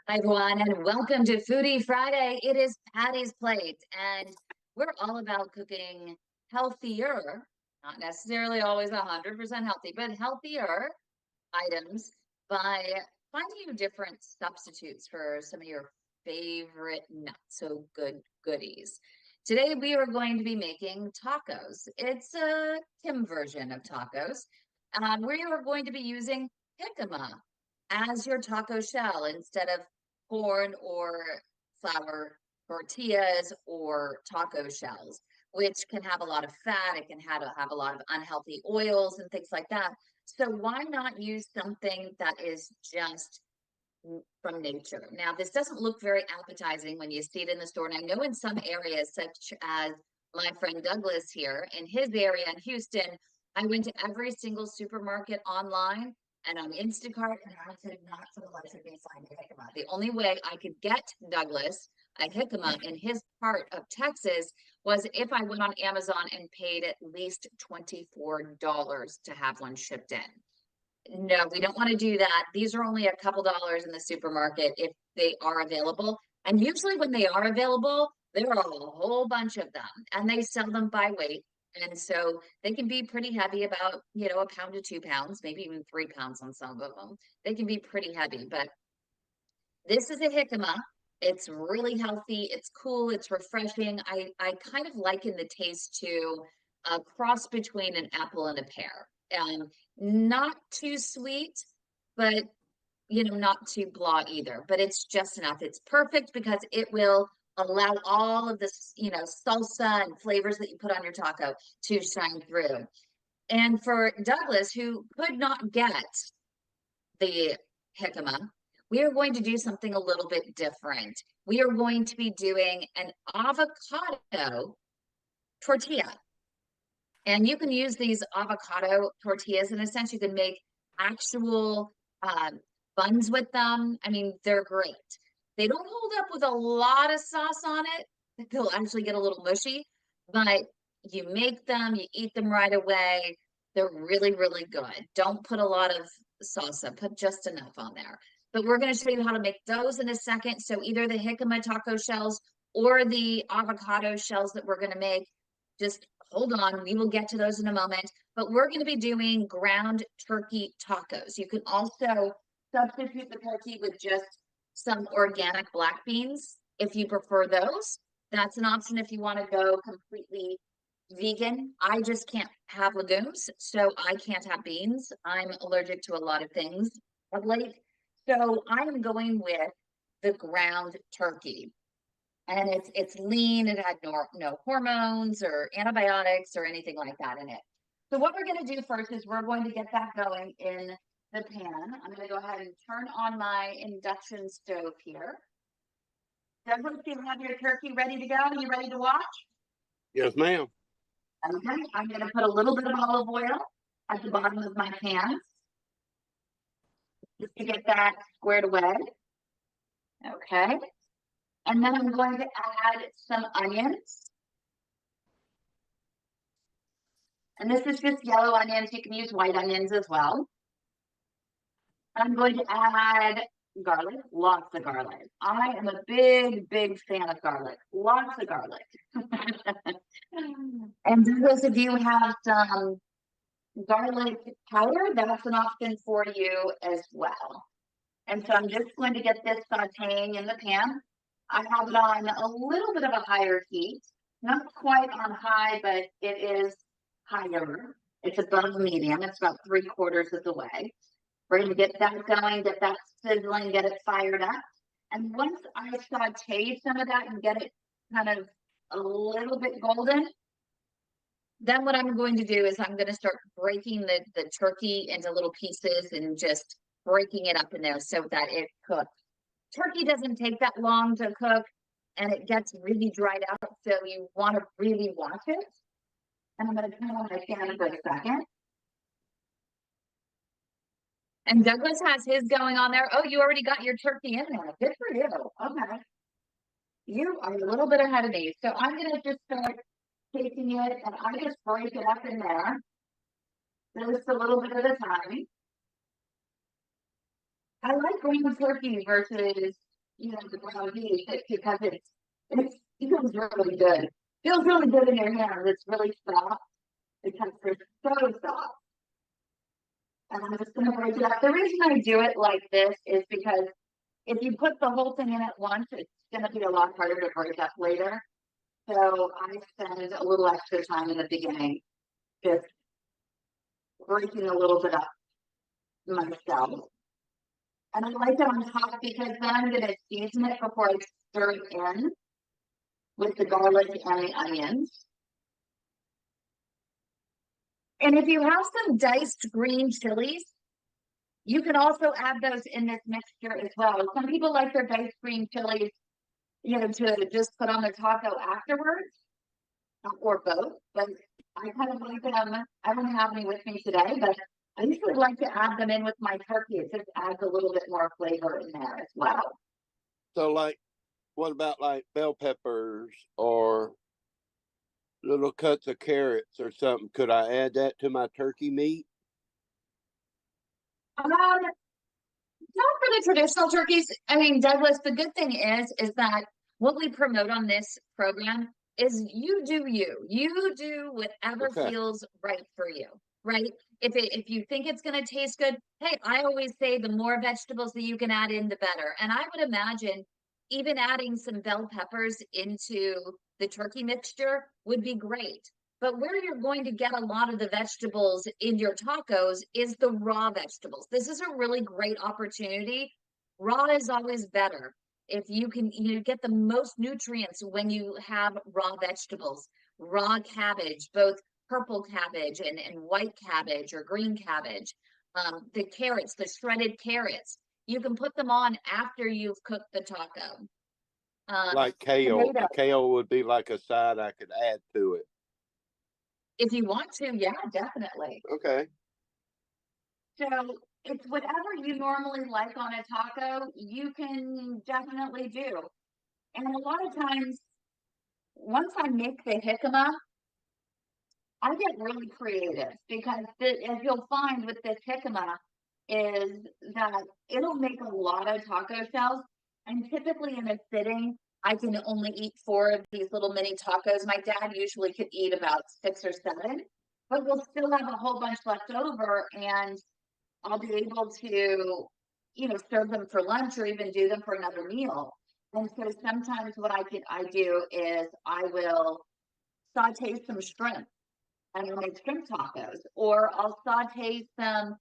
Hi, everyone, and welcome to Foodie Friday. It is Patty's Plate, and we're all about cooking healthier, not necessarily always 100% healthy, but healthier items by finding you different substitutes for some of your favorite not so good goodies. Today, we are going to be making tacos. It's a Kim version of tacos. We are going to be using jicama as your taco shell instead of corn or flour tortillas or taco shells, which can have a lot of fat. It can have a lot of unhealthy oils and things like that. So why not use something that is just from nature? Now, this doesn't look very appetizing when you see it in the store. And I know in some areas, such as my friend Douglas here in his area in Houston, I went to every single supermarket online and on Instacart, and I could not for the life of me find a jicama. The only way I could get Douglas a jicama in his part of Texas was if I went on Amazon and paid at least $24 to have one shipped in. No, we don't want to do that. These are only a couple dollars in the supermarket if they are available. And usually when they are available, there are a whole bunch of them and they sell them by weight. And so they can be pretty heavy, about, a pound to 2 pounds, maybe even 3 pounds on some of them. They can be pretty heavy, but this is a jicama. It's really healthy. It's cool. It's refreshing. I kind of liken the taste to a cross between an apple and a pear. Not too sweet, but not too blah either. But it's just enough. It's perfect because it will allow all of this, salsa and flavors that you put on your taco to shine through. And for Douglas, who could not get the jicama, we are going to do something a little bit different. We are going to be doing an avocado tortilla. And you can use these avocado tortillas. In a sense, you can make actual buns with them. I mean, they're great. They don't hold up with a lot of sauce on it. They'll actually get a little mushy, but you make them, you eat them right away. They're really, really good. Don't put a lot of salsa, put just enough on there. But we're going to show you how to make those in a second. So either the jicama taco shells or the avocado shells that we're going to make, just hold on. We will get to those in a moment. But we're going to be doing ground turkey tacos. You can also substitute the turkey with just some organic black beans if you prefer those. That's an option if you want to go completely vegan. I just can't have legumes, so I can't have beans. I'm allergic to a lot of things of late. So I am going with the ground turkey. And it's lean. It had no hormones or antibiotics or anything like that in it. So what we're going to do first is we're going to get that going in the pan. I'm going to go ahead and turn on my induction stove here. Douglas, do you have your turkey ready to go? Are you ready to watch? Yes, ma'am. Okay, I'm going to put a little bit of olive oil at the bottom of my pan just to get that squared away. Okay. And then I'm going to add some onions. And this is just yellow onions. You can use white onions as well. I'm going to add garlic, lots of garlic. I am a big, big fan of garlic, lots of garlic. And Douglas, if you have some garlic powder, that's an option for you as well. And so I'm just going to get this sauteing in the pan. I have it on a little bit of a higher heat, not quite on high, but it is higher. It's above medium. It's about 3/4 of the way. We're going to get that going, get that sizzling, get it fired up. And once I saute some of that and get it kind of a little bit golden, then what I'm going to do is I'm going to start breaking the turkey into little pieces and just breaking it up in there so that it cooks. Turkey doesn't take that long to cook and it gets really dried out. So you want to really watch it. And I'm going to turn on my pan for a second. And Douglas has his going on there. Oh, you already got your turkey in there. Good for you. Okay. You are a little bit ahead of me. So I'm going to just start taking it and I just break it up in there. Just a little bit at a time. I like green turkey versus the ground beef because it feels really good. Feels really good in your hands. It's really soft. The texture is so soft. And I'm just going to break it up. The reason I do it like this is because if you put the whole thing in at once, it's going to be a lot harder to break up later. So I spend a little extra time in the beginning just breaking a little bit up myself. And I like it on top because then I'm going to season it before I stir it in with the garlic and the onions. And if you have some diced green chilies, you can also add those in this mixture as well. Some people like their diced green chilies, to just put on their taco afterwards, or both. But I kind of like them. I don't have any with me today, but I usually like to add them in with my turkey. It just adds a little bit more flavor in there as well. So, like, what about like bell peppers or little cuts of carrots or something? Could I add that to my turkey meat? Not for the traditional turkeys. I mean, Douglas, the good thing is that what we promote on this program is you do you. You do whatever feels right for you, right? If you think it's going to taste good, hey, I always say the more vegetables that you can add in, the better. And I would imagine even adding some bell peppers into the turkey mixture would be great. But where you're going to get a lot of the vegetables in your tacos is the raw vegetables. This is a really great opportunity. Raw is always better. If you can get the most nutrients when you have raw vegetables, raw cabbage, both purple cabbage and white cabbage or green cabbage, the carrots, the shredded carrots, you can put them on after you've cooked the taco. Like kale. Kale would be like a side I could add to it. If you want to, yeah, definitely. Okay. So it's whatever you normally like on a taco, you can definitely do. And a lot of times, once I make the jicama, I get really creative because as you'll find with this jicama is that it'll make a lot of taco shells. And typically in a sitting, I can only eat 4 of these little mini tacos. My dad usually could eat about 6 or 7, but we'll still have a whole bunch left over, and I'll be able to, serve them for lunch or even do them for another meal. And so sometimes what I do is I will saute some shrimp and I'll make shrimp tacos, or I'll saute some,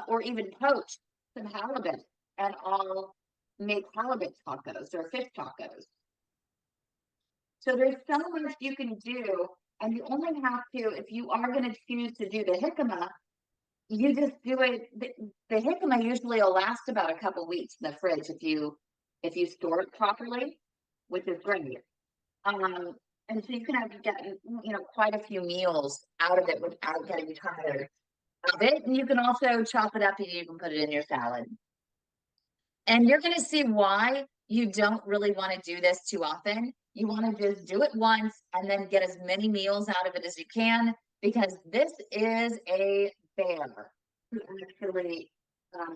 or even poach some halibut, and I'll make halibut tacos or fish tacos. So there's so much you can do, and you only have to, if you are going to choose to do the jicama, you just do it. The jicama usually will last about a couple weeks in the fridge if you store it properly, which is great. And so you can get quite a few meals out of it without getting tired of it. And you can also chop it up and you can put it in your salad. And you're going to see why you don't really want to do this too often. You want to just do it once and then get as many meals out of it as you can, because this is a bear to actually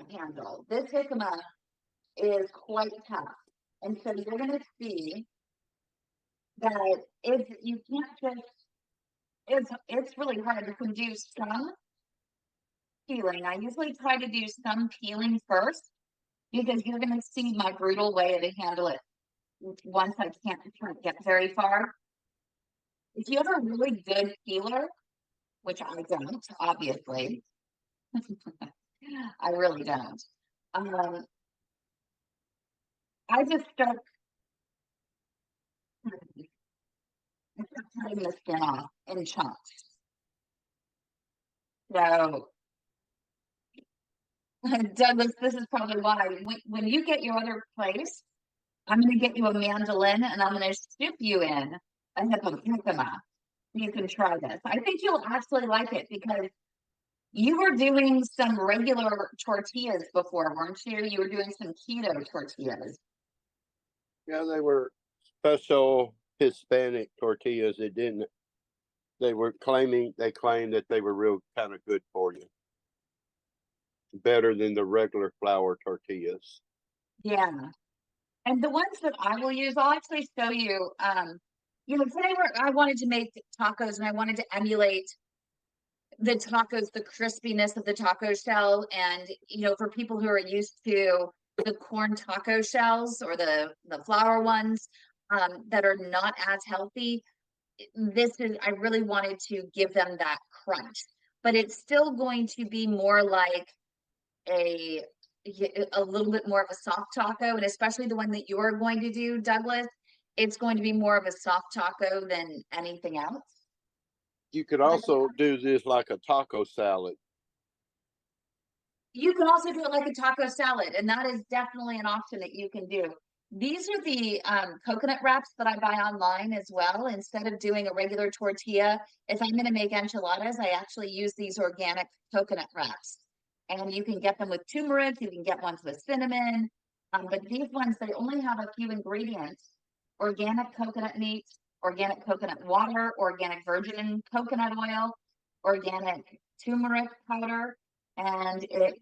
handle. This jicama is quite tough. And so you're going to see that you can't just, it's really hard. You can do some peeling. I usually try to do some peeling first, because you're going to see my brutal way to handle it once I can't get very far. If you have a really good peeler, which I don't, obviously, I really don't. I just start cutting the skin off in chunks. So, Douglas, this is probably why when you get your other place, I'm going to get you a mandolin and I'm going to soup you in a jicama. You can try this. I think you'll actually like it, because you were doing some regular tortillas before, weren't you? You were doing some keto tortillas. Yeah, they were special Hispanic tortillas. They claimed that they were real kind of good for you. Better than the regular flour tortillas. Yeah. And the ones that I will use, I'll actually show you. Today I wanted to make tacos and I wanted to emulate the tacos, the crispiness of the taco shell. And, for people who are used to the corn taco shells or the flour ones that are not as healthy, I really wanted to give them that crunch, but it's still going to be more like a little bit more of a soft taco. And especially the one that you're going to do, Douglas, it's going to be more of a soft taco than anything else. You could also do this like a taco salad. You can also do it like a taco salad, and that is definitely an option that you can do. These are the coconut wraps that I buy online as well. Instead of doing a regular tortilla, if I'm going to make enchiladas, I actually use these organic coconut wraps. And you can get them with turmeric, you can get ones with cinnamon. But these ones, they only have a few ingredients: organic coconut meat, organic coconut water, organic virgin coconut oil, organic turmeric powder, and it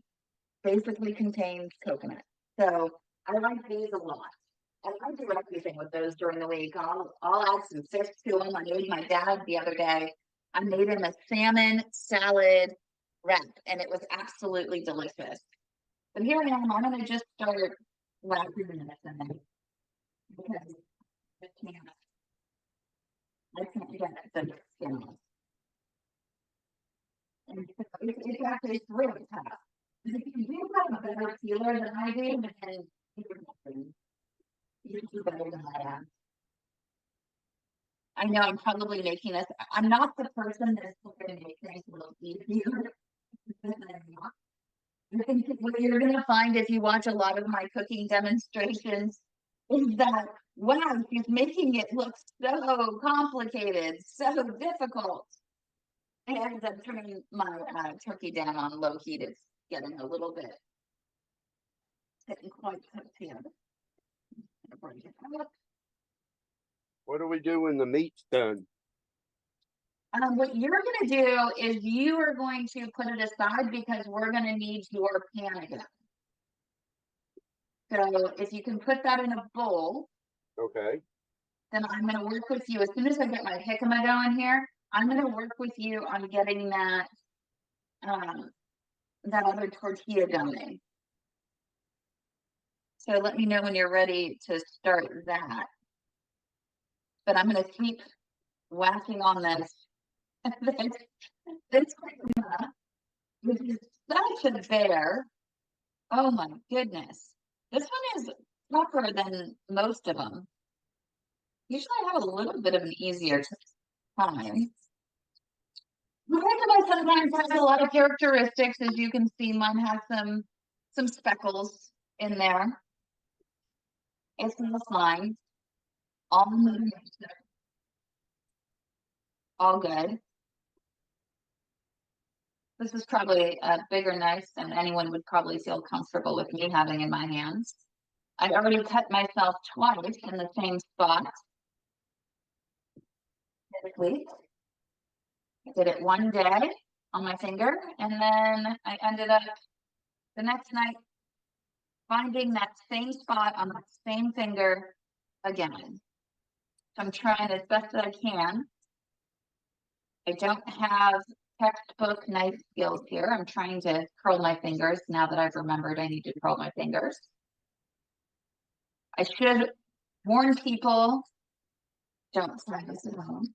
basically contains coconut. So I like these a lot. And I do everything with those during the week. I'll add some fish to them. I made my dad the other day. I made him a salmon salad wrap, and it was absolutely delicious. But here I am. I'm going to just start wrapping this in there because I can't get the skin off. And it's actually really tough. If you have a better peeler than I do, then you do better than I am. I know I'm probably making this. I'm not the person that's going to make things a little easier. I think what you're going to find if you watch a lot of my cooking demonstrations is that, wow, she's making it look so complicated, so difficult. I ended up turning my turkey down on low heat. It's getting a little bit, getting quite cooked here. What do we do when the meat's done? What you're going to do is you are going to put it aside because we're going to need your pan again. So if you can put that in a bowl. Okay. Then I'm going to work with you. As soon as I get my jicama going here, I'm going to work with you on getting that other tortilla going. So let me know when you're ready to start that. But I'm going to keep whacking on this. This jicama, which is such a bear. Oh my goodness. This one is tougher than most of them. Usually I have a little bit of an easier time. The jicama sometimes has a lot of characteristics. As you can see, mine has some speckles in there. It's all fine. All good. This is probably a bigger knife than anyone would probably feel comfortable with me having in my hands. I already cut myself twice in the same spot this week. I did it one day on my finger, and then I ended up the next night finding that same spot on that same finger again. So I'm trying as best as I can. I don't have textbook knife skills here. I'm trying to curl my fingers now that I've remembered I need to curl my fingers. I should warn people, don't try this at home.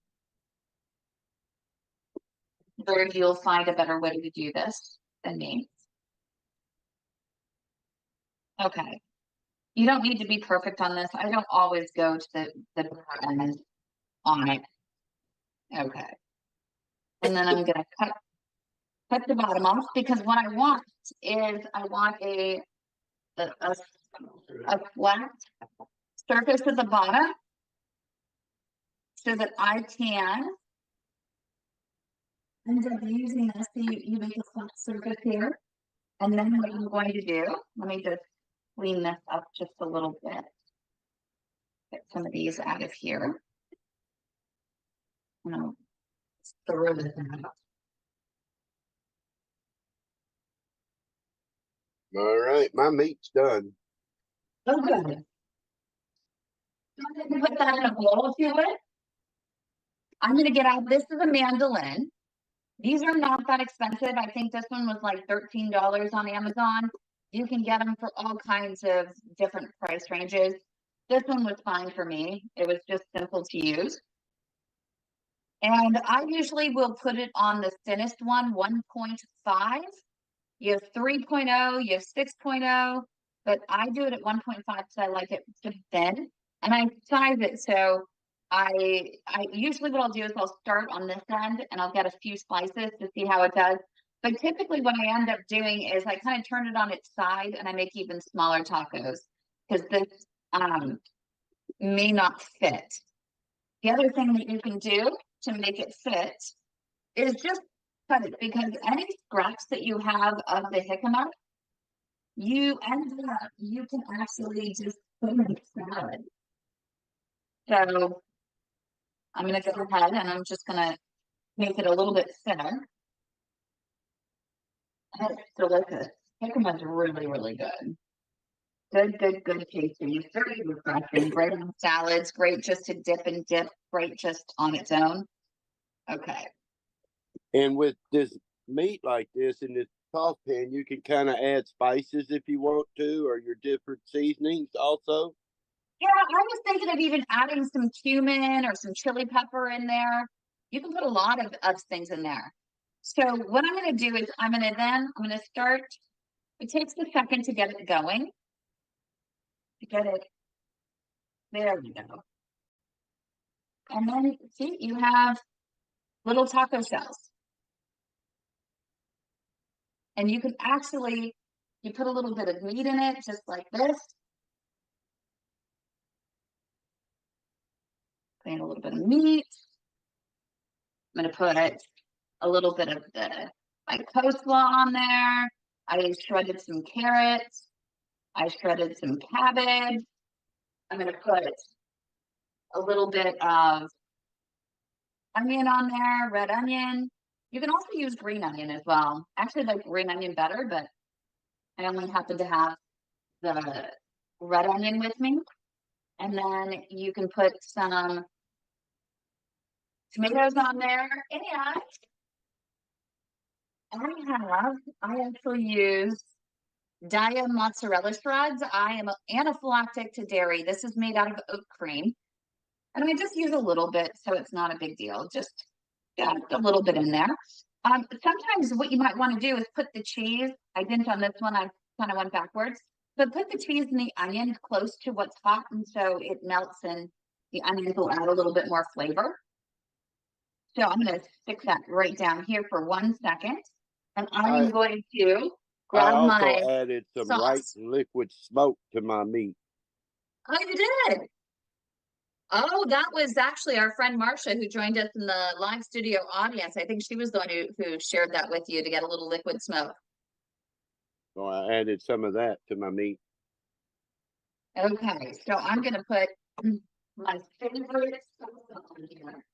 Or you'll find a better way to do this than me. Okay. You don't need to be perfect on this. I don't always go to the end on it. Okay. And then I'm gonna cut the bottom off because what I want is I want a flat surface at the bottom so that I can end up using this. So you make a flat surface here. And then what I'm going to do, let me just clean this up just a little bit. Get some of these out of here. And I'll throw this out. All right, my meat's done. Oh, good. I'm gonna put that in a bowl if you would. I'm gonna get out, this is a mandolin. These are not that expensive. I think this one was like $13 on Amazon. You can get them for all kinds of different price ranges. This one was fine for me. It was just simple to use. And I usually will put it on the thinnest one, 1.5. You have 3.0, you have 6.0, but I do it at 1.5 because I like it to thin. And I size it so I usually what I'll do is I'll start on this end and I'll get a few slices to see how it does. But typically what I end up doing is I kind of turn it on its side and I make even smaller tacos because this may not fit. The other thing that you can do to make it fit is just cut it, because any scraps that you have of the jicama, you can actually just put in salad. So I'm going to go ahead and I'm just going to make it a little bit thinner. And it's delicious. Jicama is really, really good. Good tasting. It's very refreshing. Great on salads. Great just to dip and dip. Great just on its own. Okay. And with this meat like this in this saucepan, you can kind of add spices if you want to, or your different seasonings also. Yeah, I was thinking of even adding some cumin or some chili pepper in there. You can put a lot of things in there. So what I'm going to do is I'm going to start. It takes a second to get it going. To get it. There we go. And then see, you have little taco shells. And you can actually, you put a little bit of meat in it, just like this. Put in a little bit of meat. I'm going to put a little bit of my coleslaw on there. I shredded some carrots. I shredded some cabbage. I'm going to put a little bit of onion on there, red onion. You can also use green onion as well. Actually, I like green onion better, but I only happen to have the red onion with me. And then you can put some tomatoes on there. And I actually use Dia mozzarella shreds. I am anaphylactic to dairy. This is made out of oat cream. And I just use a little bit, so it's not a big deal. Just a little bit in there. Sometimes what you might want to do is put the cheese. I didn't on this one. I kind of went backwards. But put the cheese and the onion close to what's hot, and so it melts and the onions will add a little bit more flavor. So I'm going to stick that right down here for 1 second. And I'm going to grab I my also added some sauce. right liquid smoke to my meat. Oh, you did? Oh, that was actually our friend Marcia who joined us in the live studio audience. I think she was the one who shared that with you to get a little liquid smoke. So I added some of that to my meat. Okay, so I'm going to put my favorite salsa on here.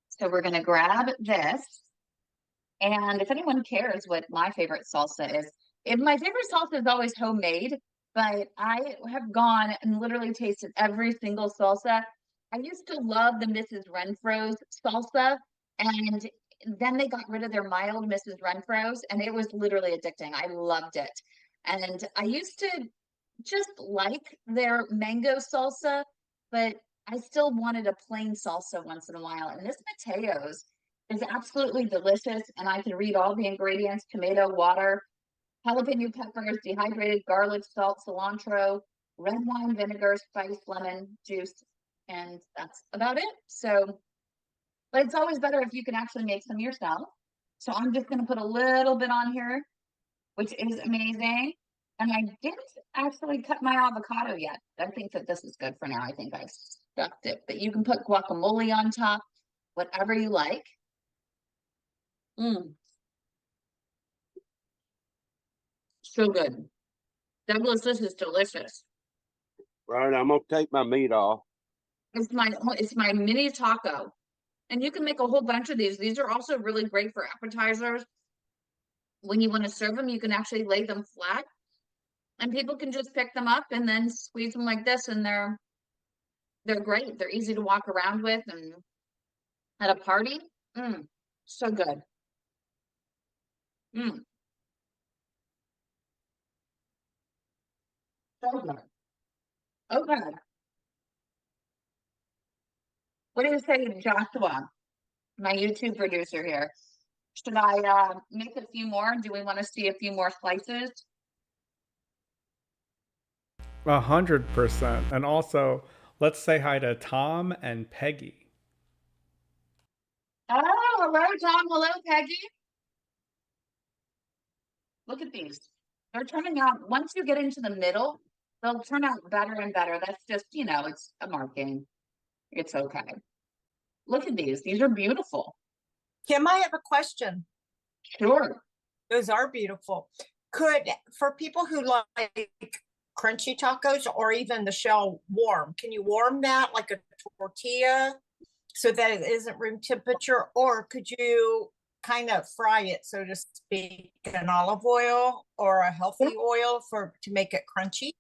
So we're going to grab this. And if anyone cares what my favorite salsa is, my favorite salsa is always homemade, but I have gone and literally tasted every single salsa. I used to love the Mrs. Renfro's salsa, and then they got rid of their mild Mrs. Renfro's, and it was literally addicting. I loved it. And I used to just like their mango salsa, but I still wanted a plain salsa once in a while. And this Mateo's is absolutely delicious. And I can read all the ingredients: tomato, water, jalapeno peppers, dehydrated garlic, salt, cilantro, red wine vinegar, spice, lemon juice. And that's about it. So, but it's always better if you can actually make some yourself. So I'm just going to put a little bit on here, which is amazing. And I didn't actually cut my avocado yet. I think that this is good for now. I think I stuffed it, but you can put guacamole on top, whatever you like. So good. Douglas, this is delicious. Right, I'm gonna take my meat off. It's my mini taco. And you can make a whole bunch of these. These are also really great for appetizers. When you want to serve them, you can actually lay them flat And people can just pick them up and then squeeze them like this, and they're great. They're easy to walk around with, and at a party, so good. Mm, so good. Okay. What do you say, Joshua, my YouTube producer here? Should I make a few more? Do we want to see a few more slices? 100%. And also, let's say hi to Tom and Peggy. Oh, hello, Tom. Hello, Peggy. Look at these. They're turning out, once you get into the middle, they'll turn out better and better. That's just, it's a marking. It's okay. Look at these. These are beautiful. Kim, I have a question. Sure. Those are beautiful. For people who like crunchy tacos or even the shell warm, can you warm that like a tortilla so that it isn't room temperature? Or could you kind of fry it, so to speak, in olive oil or a healthy oil to make it crunchy?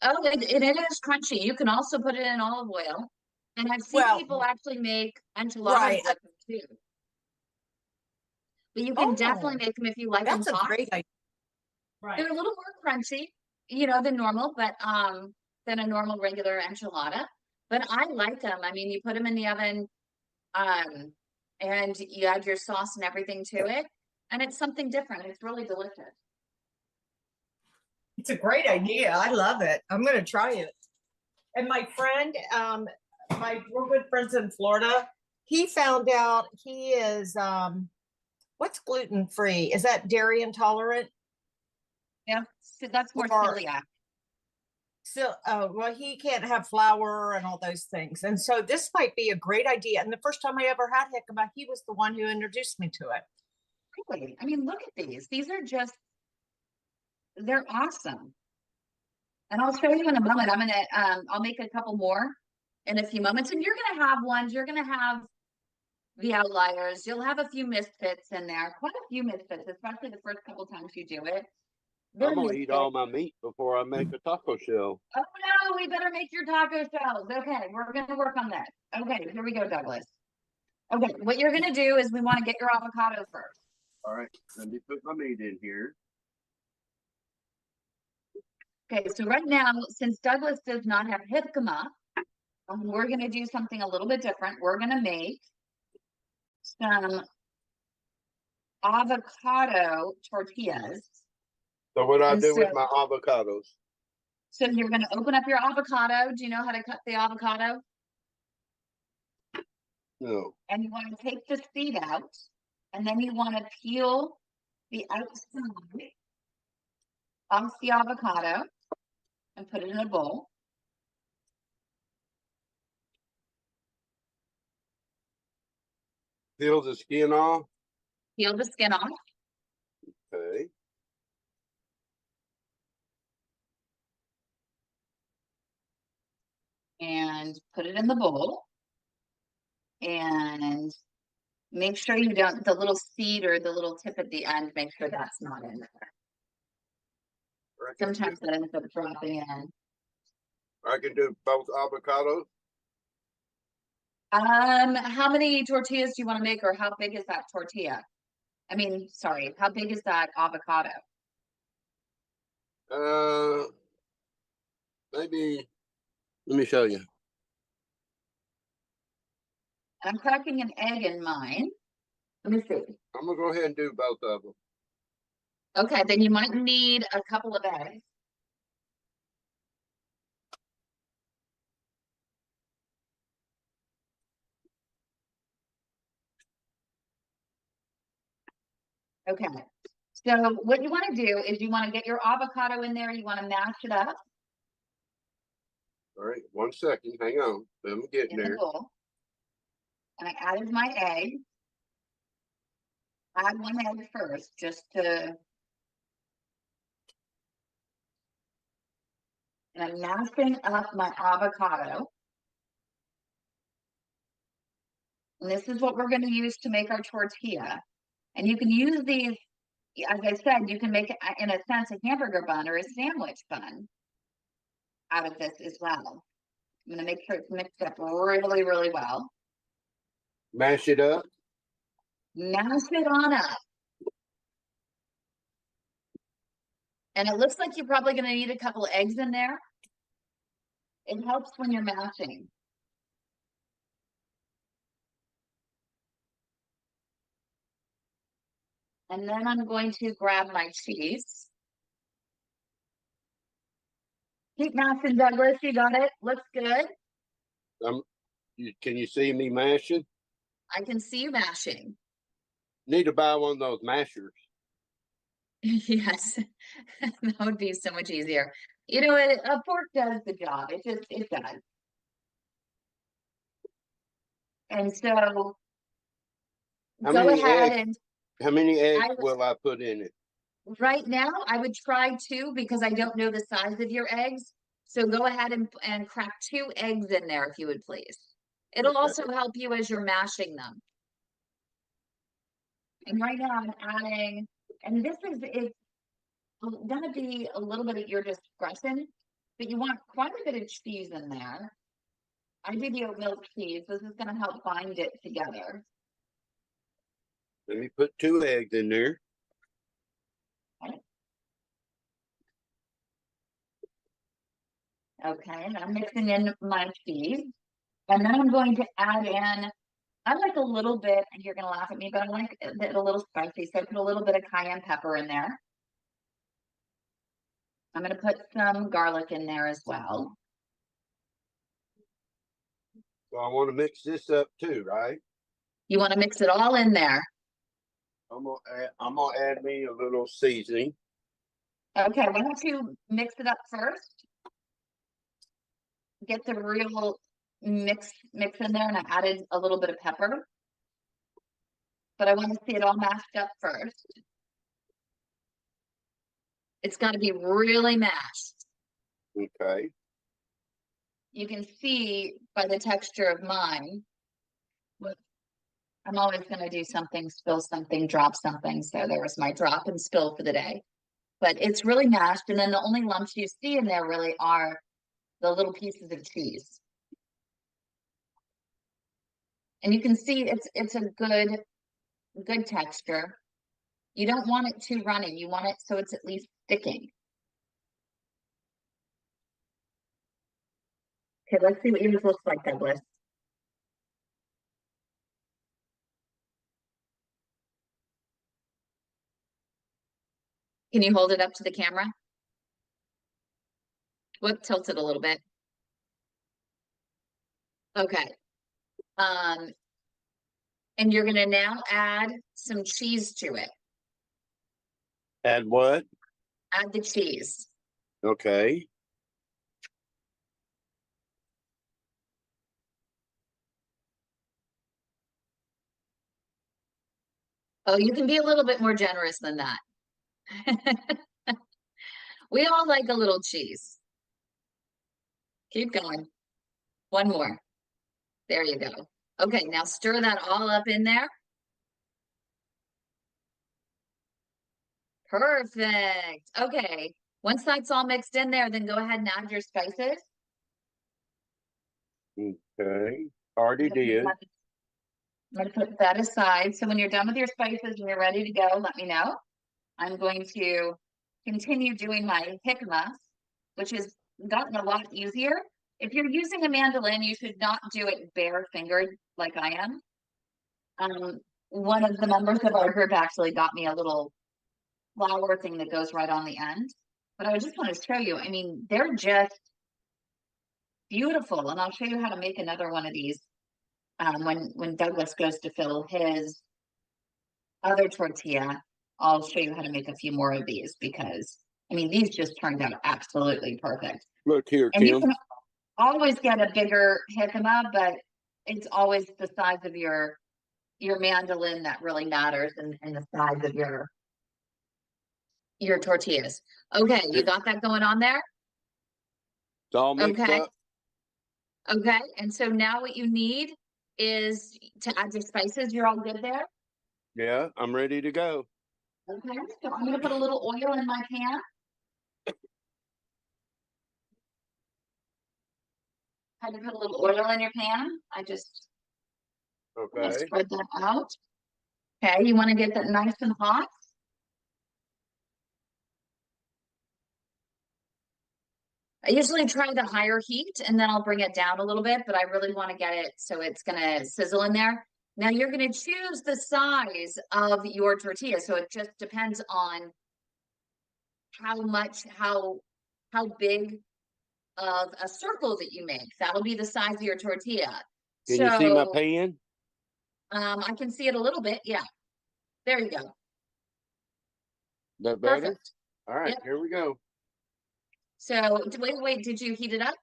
Oh, it is crunchy. You can also put it in olive oil. And I've seen people actually make enchiladas with them too. But you can definitely make them if you like them That's a hot. great idea. Right. They're a little more crunchy, than normal, but than a normal regular enchilada. But I like them. I mean, you put them in the oven, and you add your sauce and everything to it, and it's something different. It's really delicious. It's a great idea. I love it. I'm going to try it. And my friend, we're good friends in Florida. He found out he is, what's gluten-free? Is that dairy intolerant? Yeah, so that's more celiac. So, well, he can't have flour and all those things. And so this might be a great idea. And the first time I ever had jicama, he was the one who introduced me to it. Really? I mean, look at these. These are just, they're awesome. And I'll show you in a moment. I'm gonna, I'll make a couple more in a few moments. And you're gonna have ones, you're gonna have the outliers. You'll have a few misfits in there, quite a few misfits, especially the first couple times you do it. I'm gonna eat all my meat before I make a taco shell. Oh no, we better make your taco shells. Okay, we're gonna work on that. Okay, here we go, Douglas. Okay, what you're gonna do is we want to get your avocado first. All right, let me put my meat in here. Okay, so right now, since Douglas does not have jicama, we're gonna do something a little bit different. We're gonna make some avocado tortillas. So what I do with my avocados? So you're gonna open up your avocado. Do you know how to cut the avocado? No. And you want to take the seed out, and then you want to peel the outside off the avocado and put it in a bowl. Peel the skin off. Peel the skin off. Okay. And put it in the bowl. And make sure you don't, the little seed or the little tip at the end, make sure that's not in there. Sometimes that ends up dropping in. I can do both avocados. How many tortillas do you want to make, or how big is that tortilla? I mean, sorry, how big is that avocado? Maybe, let me show you. I'm cracking an egg in mine. Let me see. I'm gonna go ahead and do both of them. Okay, then you might need a couple of eggs. Okay, so what you want to do is you want to get your avocado in there. You want to mash it up. All right, 1 second. Hang on. I'm getting there. Bowl. And I added my egg. Add one egg first, just to. And I'm mashing up my avocado. And this is what we're going to use to make our tortilla. And you can use these as I said, you can make it in a sense a hamburger bun or a sandwich bun out of this as well. I'm going to make sure it's mixed up really, really well. Mash it up. Mash it on up. And it looks like you're probably going to need a couple of eggs in there. It helps when you're mashing. And then I'm going to grab my cheese. Keep mashing, Douglas. You got it. Looks good. Can you see me mashing? I can see you mashing. Need to buy one of those mashers. Yes, that would be so much easier. You know, a fork does the job. It does. And so go ahead and How many eggs will I put in it? right now I would try 2 because I don't know the size of your eggs. So go ahead and crack 2 eggs in there if you would please. It'll also help you as you're mashing them. And right now I'm adding, and this is gonna be a little bit at your discretion, but you want quite a bit of cheese in there. I do the oat milk cheese. This is gonna help bind it together. Let me put 2 eggs in there. Okay, and I'm mixing in my cheese. And then I'm going to add in, I like a little bit, and you're gonna laugh at me, but I like it a little spicy, so I put a little bit of cayenne pepper in there. I'm gonna put some garlic in there as well. So I want to mix this up too, right? You wanna mix it all in there. I'm gonna add me a little seasoning. Okay, why don't you mix it up first? Get the real mix in there, and I added a little bit of pepper. But I want to see it all mashed up first. It's got to be really mashed. Okay. You can see by the texture of mine. I'm always going to do something, spill something, drop something. So there was my drop and spill for the day. But it's really mashed, and then the only lumps you see in there really are the little pieces of cheese. And you can see it's a good texture. You don't want it too runny. You want it so it's at least sticking. Okay, let's see what yours looks like, Douglas. Can you hold it up to the camera? Whoop, tilt it a little bit. Okay. And you're gonna now add some cheese to it. Add what? Add the cheese. Okay. Oh, you can be a little bit more generous than that. We all like a little cheese. Keep going. One more. There you go. Okay, now stir that all up in there. Perfect. Okay, once that's all mixed in there, then go ahead and add your spices. Okay. Already did. I'm going to put that aside. So when you're done with your spices and you're ready to go, let me know. I'm going to continue doing my jicama, which has gotten a lot easier. If you're using a mandolin, you should not do it bare fingered like I am. One of the members of our group actually got me a little flower thing that goes right on the end. But I just want to show you, I mean, they're just beautiful. And I'll show you how to make another one of these when Douglas goes to fill his other tortilla. I'll show you how to make a few more of these because, I mean, these just turned out absolutely perfect. Look here, And you Kim. can always get a bigger jicama, but it's always the size of your mandolin that really matters and the size of your tortillas. Okay, you got that going on there? It's all mixed Okay. up. Okay, and so now what you need is to add your spices. You're all good there? Yeah, I'm ready to go. Okay, so I'm gonna put a little oil in my pan. Had to put a little oil in your pan. I just Okay. spread that out. Okay, you want to get that nice and hot. I usually try the higher heat and then I'll bring it down a little bit, but I really want to get it so it's gonna sizzle in there. Now you're gonna choose the size of your tortilla, so it just depends on how big of a circle that you make. That'll be the size of your tortilla. Can you see my So pan? I can see it a little bit. Yeah, there you go. That better? Perfect. All right, Yep. here we go. So wait, did you heat it up?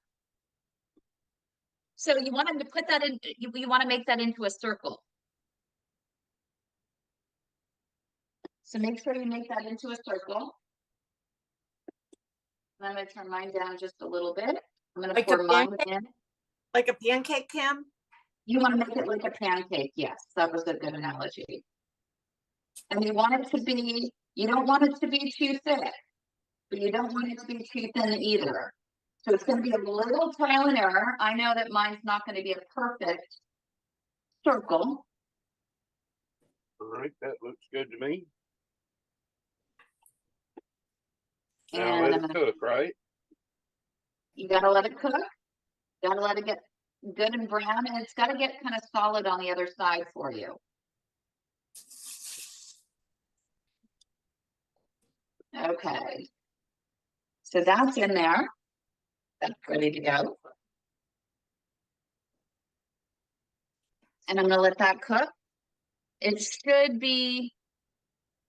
So you want to put that in, you want to make that into a circle. So make sure you make that into a circle. I'm going to turn mine down just a little bit. I'm going to Like a pour mine pancake? in. Like a pancake, Kim? You want to make it like a pancake. Yes, that was a good analogy. And you want it to be, you don't want it to be too thick, but you don't want it to be too thin either. So it's going to be a little trial and error. I know that mine's not going to be a perfect circle. All right, that looks good to me. Now And let I'm it gonna, cook, right? you gotta let it cook. Gotta let it get good and brown, and it's gotta get kind of solid on the other side for you. Okay. So that's in there. That's ready to go. And I'm gonna let that cook. It should be,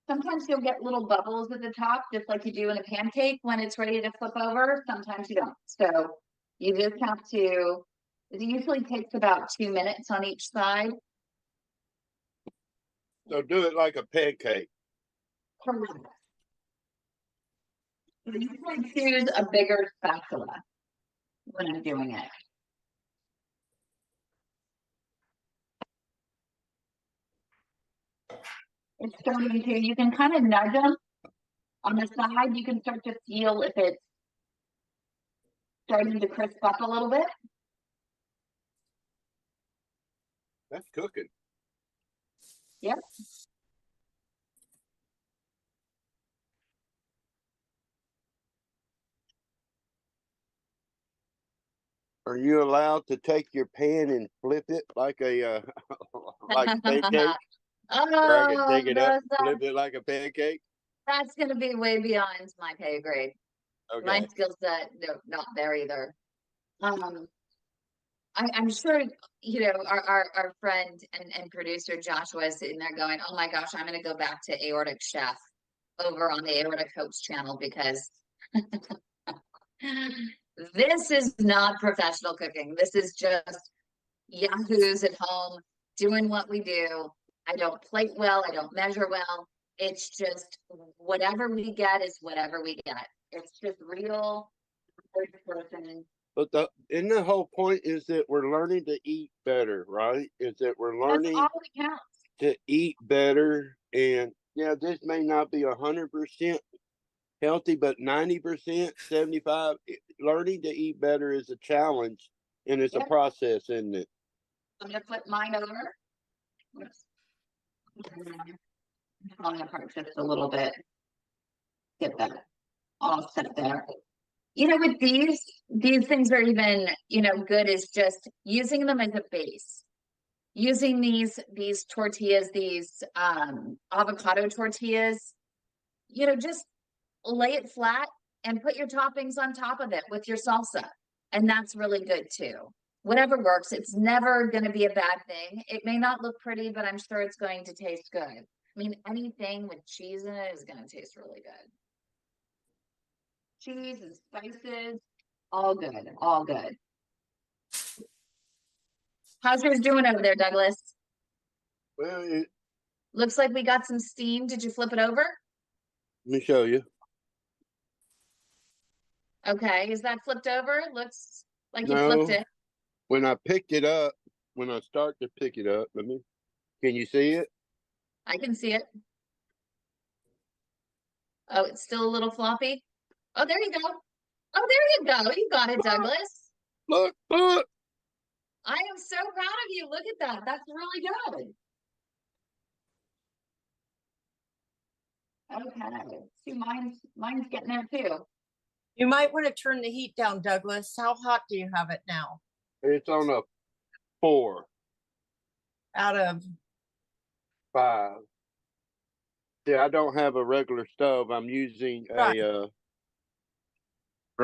sometimes you'll get little bubbles at the top, just like you do in a pancake when it's ready to flip over. Sometimes you don't. So you just have to, it usually takes about 2 minutes on each side. So do it like a pancake. Correct. I usually choose a bigger spatula when I'm doing it. It's starting to, you can kind of nudge them on the side. You can start to feel if it's starting to crisp up a little bit. That's cooking. Yep. Are you allowed to take your pan and flip it like a like a pancake? Or I can Oh, take it up, flip it like a pancake? that's going to be way beyond my pay grade. My Okay. skill set, no, not there either. I'm sure, you know, our friend and producer Joshua is sitting there going, oh my gosh, I'm going to go back to Aortic Chef over on the Aortic Coach channel because this is not professional cooking. This is just yahoos at home doing what we do. I don't plate well. I don't measure well. It's just whatever we get is whatever we get. It's just real person. But and the whole point is that we're learning to eat better, right? Is that we're That's learning all that counts. to eat better. And yeah, this may not be 100% healthy, but 90%, 75, learning to eat better is a challenge and it's a Yep. process, isn't it? I'm gonna flip mine over. Oops. Falling apart just a little bit. Get that all set there. You know, with these things are even, you know, good is just using them as a base. Using these tortillas, these avocado tortillas, you know, just lay it flat and put your toppings on top of it with your salsa. And that's really good too. Whatever works, it's never going to be a bad thing. It may not look pretty, but I'm sure it's going to taste good. I mean, anything with cheese in it is going to taste really good. Cheese and spices, all good, all good. How's yours doing over there, Douglas? Well, Looks like we got some steam. Did you flip it over? let me show you. Okay, is that flipped over? Looks like you flipped No, it. when I picked it up, when I start to pick it up, can you see it? I can see it. Oh, it's still a little floppy. Oh, there you go. Oh, there you go. You got it, Douglas. Look. I am so proud of you. Look at that. That's really good. Okay. See, mine's getting there too. You might want to turn the heat down, Douglas. How hot do you have it now? It's on a 4, Out of 5. Yeah, I don't have a regular stove. I'm using Right. a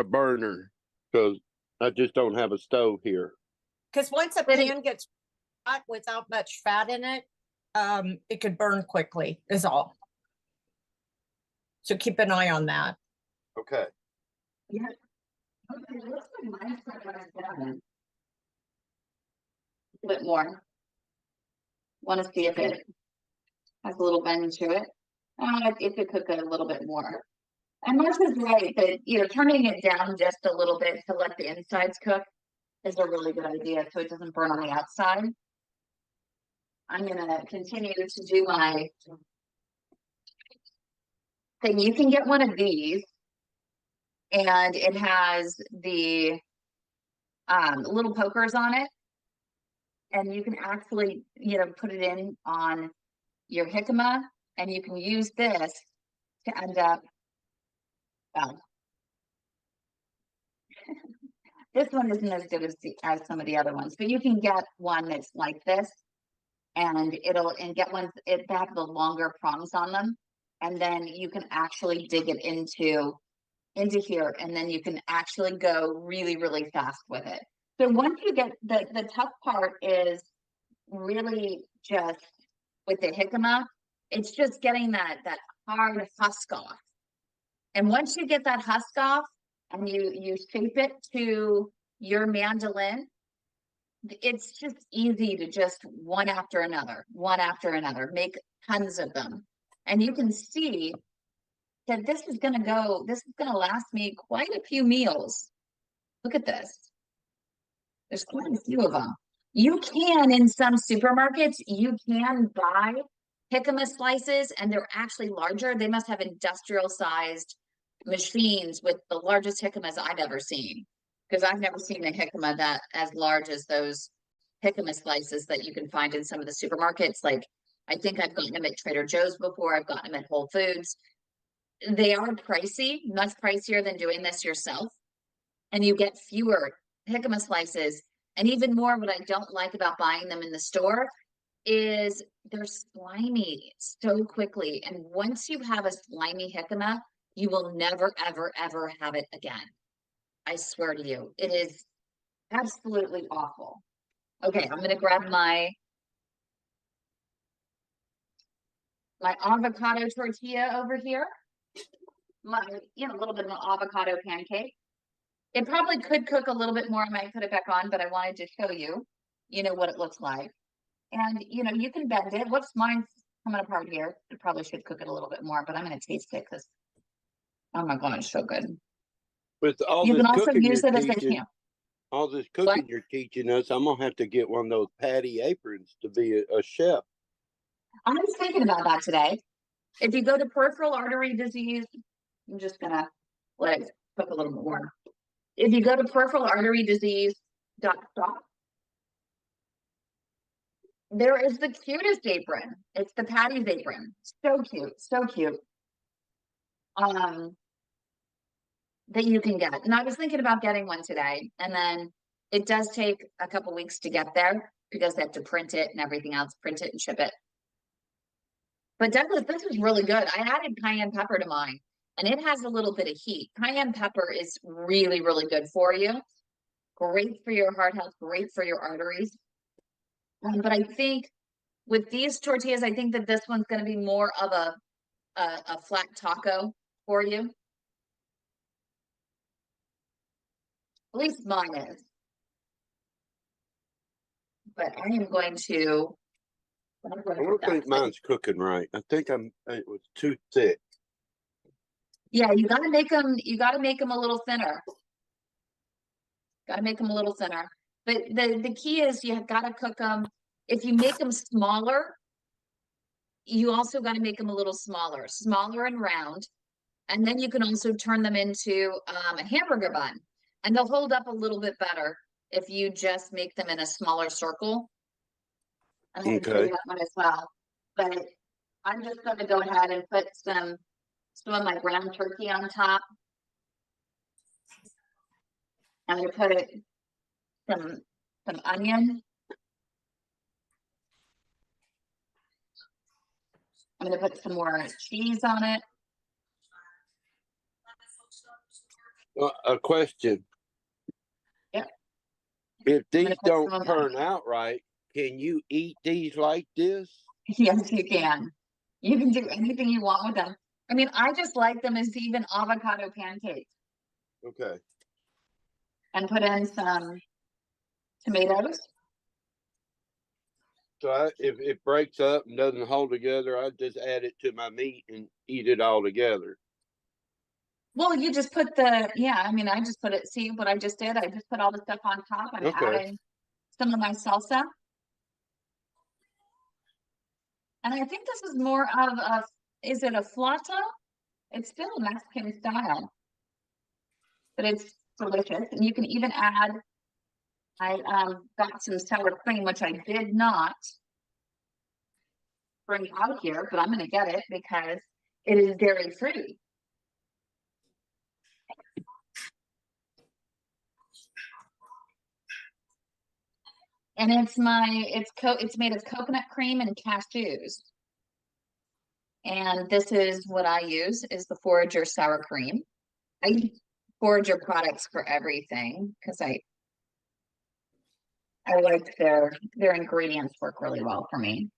burner because I just don't have a stove here. Because once a But it- pan gets hot without much fat in it, it could burn quickly, is all. So keep an eye on that. Okay. Yeah. Okay, looks like mine's pretty much done. A bit more. Want to see if it has a little bend to it. It could cook it a little bit more. And Marcia is right that turning it down just a little bit to let the insides cook is a really good idea, so it doesn't burn on the outside. I'm gonna continue to do my thing. You can get one of these, and it has the little pokers on it, and you can actually put it in on your jicama, and you can use this to end up this one isn't as good as some of the other ones, but you can get one that's like this, and get ones that have the longer prongs on them, and then you can actually dig it into here, and then you can actually go really, really fast with it. So once you get the tough part is really just with the jicama, it's just getting that hard husk off. And once you get that husk off and you shape it to your mandolin, it's just easy to just one after another, make tons of them. And you can see that this is going to last me quite a few meals. Look at this. There's quite a few of them. You can, in some supermarkets, you can buy jicama slices, and they're actually larger. They must have industrial sized machines with the largest jicamas I've ever seen, because I've never seen a jicama that as large as those jicama slices that you can find in some of the supermarkets. Like, I think I've gotten them at Trader Joe's before. I've gotten them at Whole Foods. They are pricey, much pricier than doing this yourself. And you get fewer jicama slices. And even more, what I don't like about buying them in the store is they're slimy so quickly. And once you have a slimy jicama, you will never, ever, ever have it again. I swear to you, it is absolutely awful. Okay, I'm going to grab my avocado tortilla over here. My, a little bit of an avocado pancake. It probably could cook a little bit more. I might put it back on, but I wanted to show you, what it looks like. And, you can bend it. What's mine's coming apart here? It probably should cook it a little bit more, but I'm going to taste it because, oh my God, it's so good. With all You this can also cooking use you're it as a teaching, all this cooking you're teaching us, I'm gonna have to get one of those PADdy aprons to be a chef. I was thinking about that today. If you go to peripheral artery disease, I'm just gonna let it cook a little bit more. If you go to peripheral artery disease.shop, there is the cutest apron. It's the PADdy's apron. So cute, so cute. That you can get. And I was thinking about getting one today, and then it does take a couple weeks to get there because they have to print it and everything else, print it and ship it. But Douglas, this is really good. I added cayenne pepper to mine, and it has a little bit of heat. Cayenne pepper is really, really good for you. Great for your heart health, great for your arteries. But I think with these tortillas, I think that this one's going to be more of a flat taco for you. At least mine is. But I am going to. I don't think mine's cooking right. I think it was too thick. Yeah, you gotta make them. You gotta make them a little thinner. Gotta make them a little thinner. But the key is you have gotta cook them. If you make them smaller, you also gotta make them a little smaller and round. And then you can also turn them into a hamburger bun, and they'll hold up a little bit better if you just make them in a smaller circle. And I can show you Okay. that one as well. But I'm just going to go ahead and put some of my ground turkey on top. I'm going to put it some onion. I'm going to put some more cheese on it. A question. Yep. If I'm gonna these put some don't of them. turn out right, can you eat these like this? Yes, you can. You can do anything you want with them. I mean, I just like them as even avocado pancakes, Okay. and put in some tomatoes. So if it breaks up and doesn't hold together, I just add it to my meat and eat it all together. Well, you just put I mean, I just put it, see what I just did? I just put all the stuff on top. I'm Okay. adding some of my salsa. And I think this is more of is it a flauta? It's still a Mexican style, but it's delicious. And you can even add, I got some sour cream, which I did not bring out here, but I'm going to get it because it is dairy free. And it's made of coconut cream and cashews. And this is what I use, is the Forager sour cream. I use Forager products for everything because I like their ingredients work really well for me.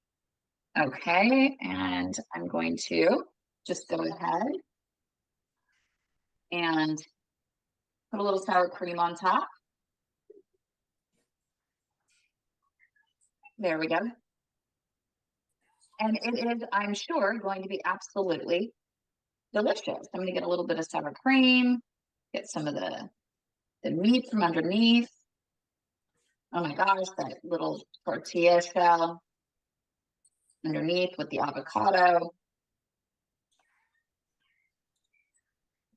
Okay, and I'm going to just go ahead and put a little sour cream on top. There we go. And it is, I'm sure, going to be absolutely delicious. I'm going to get a little bit of sour cream, get some of the meat from underneath. Oh my gosh, that little tortilla shell underneath with the avocado.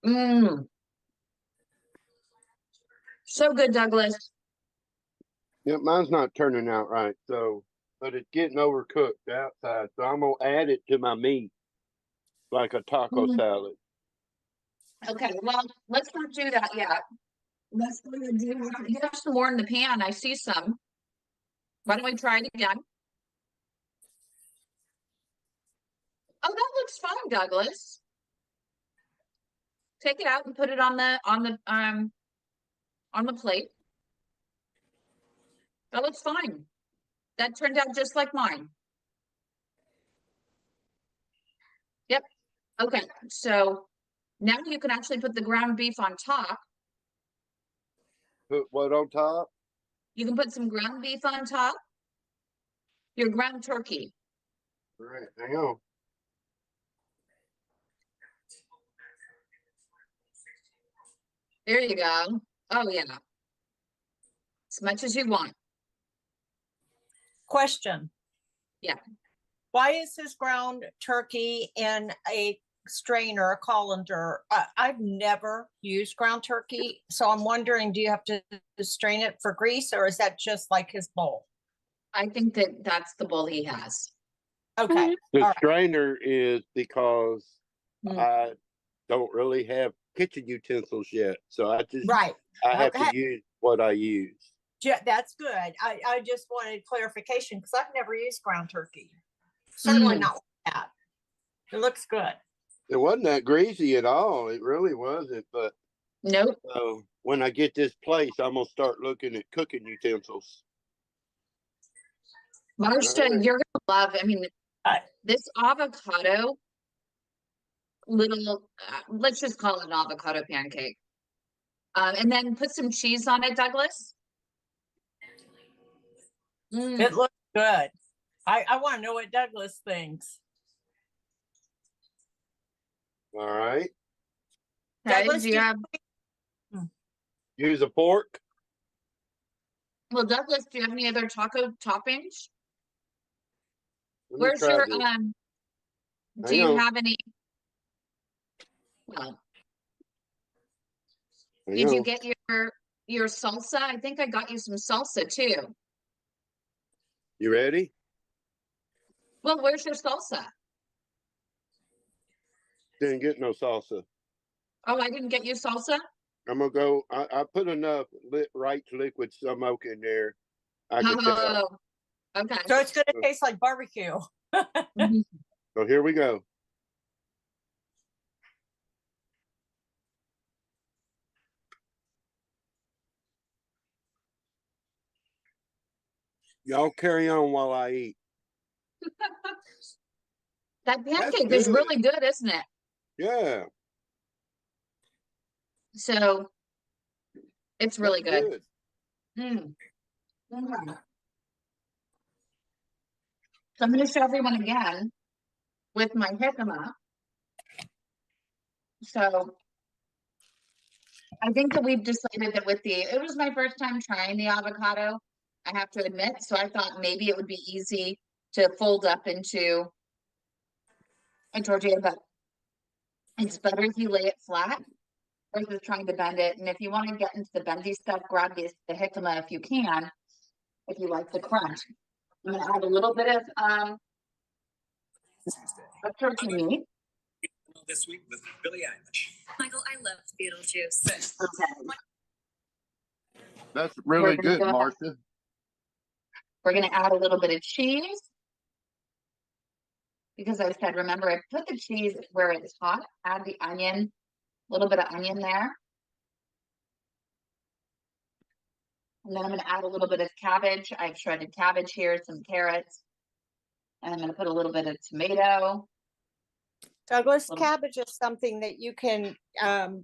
Mmm. So good, Douglas. Yeah, mine's not turning out right, but it's getting overcooked outside. So I'm gonna add it to my meat like a taco salad. Okay, well, let's not do that yet. Let's go ahead and you have some more in the pan. I see some. Why don't we try it again? Oh, that looks fine, Douglas. Take it out and put it on the plate. That looks fine. That turned out just like mine. Yep. Okay, so now you can actually put the ground beef on top. Put what on top? You can put some ground beef on top. Your ground turkey. All right, hang on. There you go. Oh yeah. As much as you want. Question. Yeah. Why is this ground turkey in a strainer, a colander? I've never used ground turkey, so I'm wondering, do you have to strain it for grease, or is that just like his bowl? I think that's the bowl he has. Okay. The All right. strainer is because Mm. I don't really have kitchen utensils yet, so I Right. have Okay. to use what I use. Yeah, that's good. I just wanted clarification because I've never used ground turkey. Certainly not like that. It looks good. It wasn't that greasy at all. It really wasn't. But Nope. when I get this place, I'm gonna start looking at cooking utensils. Marcia, All right. you're gonna love. I mean, Uh, this avocado little. Let's just call it an avocado pancake. And then put some cheese on it, Douglas. It looks good. I want to know what Douglas thinks. All right. Okay, Douglas, do you have? Use a fork. Well, Douglas, do you have any other taco toppings? Let me Where's try your this. do Hang you on. have any? well. I Did you know. get your salsa? I think I got you some salsa too. You ready? Well, where's your salsa? Didn't get no salsa. Oh, I didn't get you salsa? I'm gonna go. I put enough right liquid smoke in there. I could tell. Oh, okay. So it's gonna taste like barbecue. Mhm. So here we go. Y'all carry on while I eat. That That's pancake is good. really good, isn't it? Yeah, So it's really that's good. good. Mm. Mm. So I'm going to show everyone again with my jicama. So I think that we've decided that it was my first time trying the avocado, I have to admit. So I thought maybe it would be easy to fold up into a tortilla, but it's better if you lay it flat versus trying to bend it. And if you want to get into the bendy stuff, grab the jicama if you can, if you like the crunch. I'm going to add a little bit of turkey meat. This week with Billie Eilish. Michael, I love Beetlejuice. Okay. That's really gonna good, go ahead. Martha. We're going to add a little bit of cheese. Because I said, remember, I put the cheese where it's hot. Add the onion, a little bit of onion there. And then I'm going to add a little bit of cabbage. I have shredded cabbage here, some carrots. And I'm going to put a little bit of tomato. Douglas, Little- cabbage is something that you can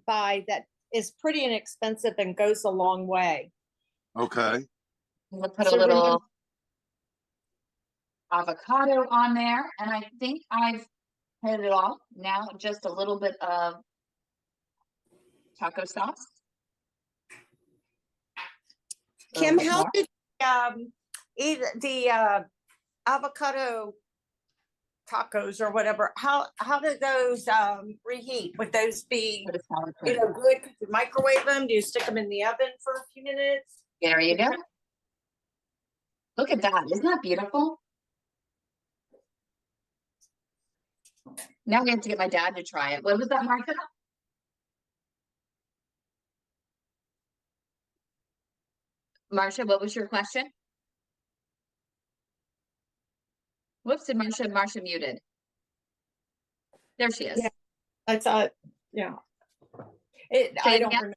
buy that is pretty inexpensive and goes a long way. Okay. I'm going to put So a little remember- avocado on there. And I think I've hit it off. Now just a little bit of taco sauce. Kim, little bit how more. did eat the avocado tacos or whatever? How did those reheat? Would those be Put a sour cream. good? Could you microwave them? Do you stick them in the oven for a few minutes? There you go. Look at that. Isn't that beautiful? Now we have to get my dad to try it. What was that, Martha? Marcia, what was your question? Whoops, did Marcia muted? There she is. Yeah. I thought, yeah. Say I it don't again?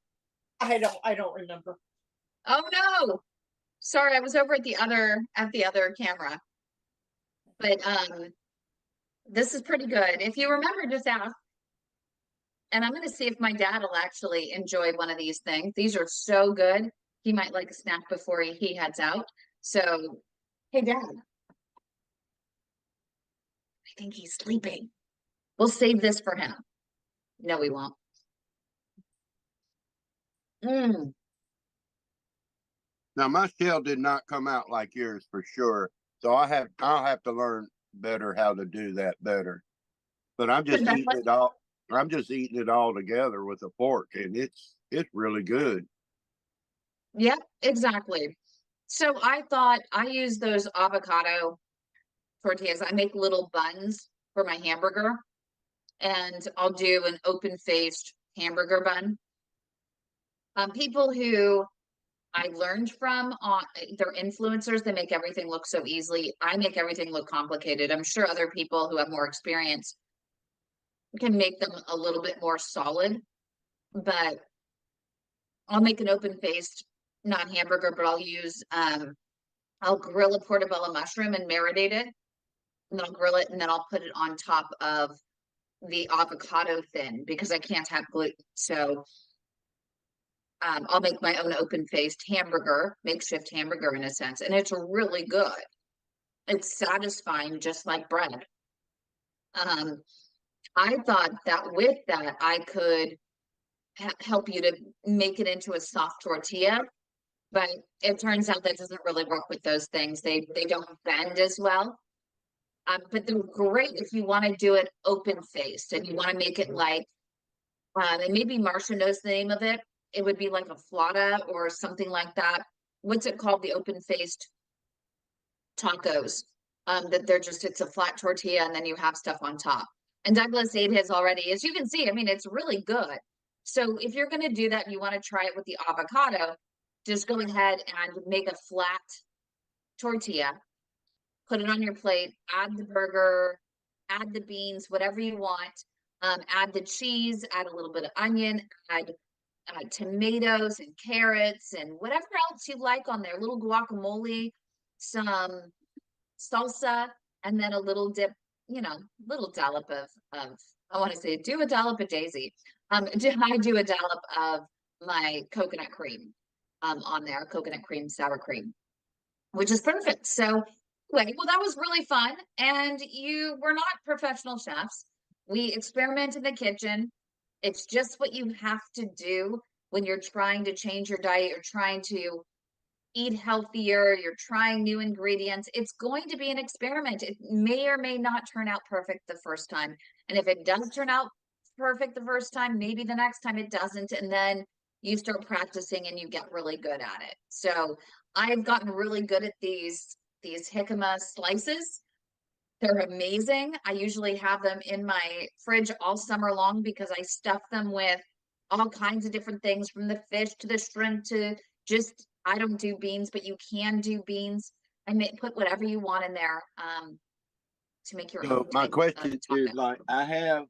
remember. I don't remember. Oh no. Sorry, I was over at the other camera. But this is pretty good. If you remember, just ask. And I'm going to see if my dad will actually enjoy one of these things. These are so good. He might like a snack before he heads out. So, hey, Dad. I think he's sleeping. We'll save this for him. No, we won't. Mm. Now my shell did not come out like yours for sure. So I'll have to learn better how to do that better. But I'm just That's eating what- it all. I'm just eating it all together with a fork, and it's really good. Yeah, exactly. So I thought I use those avocado tortillas. I make little buns for my hamburger, and I'll do an open-faced hamburger bun. People who I learned from, they're influencers. They make everything look so easily. I make everything look complicated. I'm sure other people who have more experience can make them a little bit more solid, but I'll make an open-faced, not hamburger, but I'll grill a portobello mushroom and marinate it, and then I'll grill it, and then I'll put it on top of the avocado thin because I can't have gluten. So I'll make my own open-faced hamburger, makeshift hamburger in a sense, and it's really good. It's satisfying, just like bread. I thought that with that, I could help you to make it into a soft tortilla, but it turns out that doesn't really work with those things. They don't bend as well. But they're great if you want to do it open-faced and you want to make it like And maybe Marsha knows the name of it. It would be like a flauta or something like that. What's it called? The open-faced tacos. That they're just, it's a flat tortilla and then you have stuff on top. And Douglas ate his already. As you can see, I mean, it's really good. So if you're going to do that and you want to try it with the avocado, just go ahead and make a flat tortilla, put it on your plate, add the burger, add the beans, whatever you want, add the cheese, add a little bit of onion, add tomatoes and carrots and whatever else you like on there, a little guacamole, some salsa, and then a little dip, you know, little dollop of I want to say do a dollop of Daisy. I do a dollop of my coconut cream on there, coconut cream, sour cream, which is perfect. So anyway, well, that was really fun. And we're not professional chefs. We experiment in the kitchen. It's just what you have to do when you're trying to change your diet, you're trying to eat healthier, you're trying new ingredients. It's going to be an experiment. It may or may not turn out perfect the first time. And if it does turn out perfect the first time, maybe the next time it doesn't. And then you start practicing and you get really good at it. So I've gotten really good at these jicama slices. They're amazing. I usually have them in my fridge all summer long because I stuff them with all kinds of different things, from the fish to the shrimp to just, I don't do beans, but you can do beans. I may put whatever you want in there to make your So own. my type of question is, taco. like, I have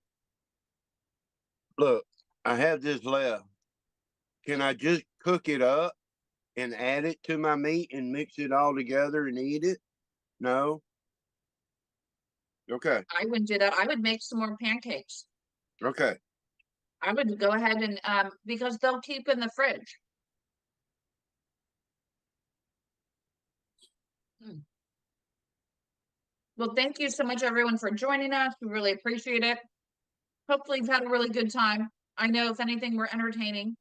this left. Can I just cook it up and add it to my meat and mix it all together and eat it? No. Okay. I wouldn't do that. I would make some more pancakes. Okay. I would go ahead and because they'll keep in the fridge. Well, thank you so much, everyone, for joining us. We really appreciate it. Hopefully you've had a really good time. I know, if anything, we're entertaining.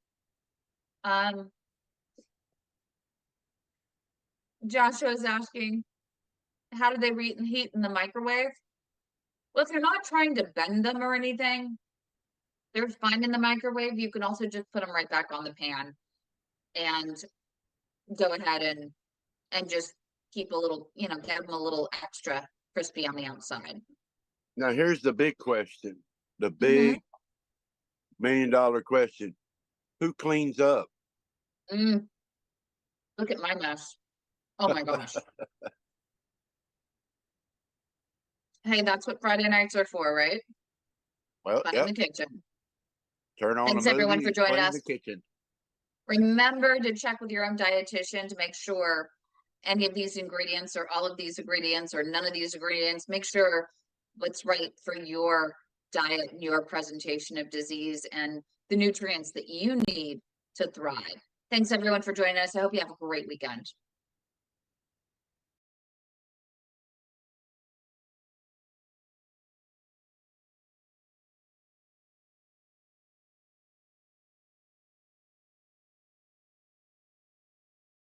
Joshua is asking, how do they heat in the microwave? Well, if you're not trying to bend them or anything, they're fine in the microwave. You can also just put them right back on the pan and go ahead and just keep a little, you know, get them a little extra crispy on the outside. Now here's the big question. The big $1 million question. Who cleans up? Look at my mess. Oh my gosh. Hey, that's what Friday nights are for, right? Well, Fun yep. in the kitchen. Turn on Thanks a movie everyone for and joining clean us. the kitchen. Remember to check with your own dietitian to make sure any of these ingredients or all of these ingredients or none of these ingredients, make sure what's right for your diet and your presentation of disease and the nutrients that you need to thrive. Thanks everyone for joining us. I hope you have a great weekend.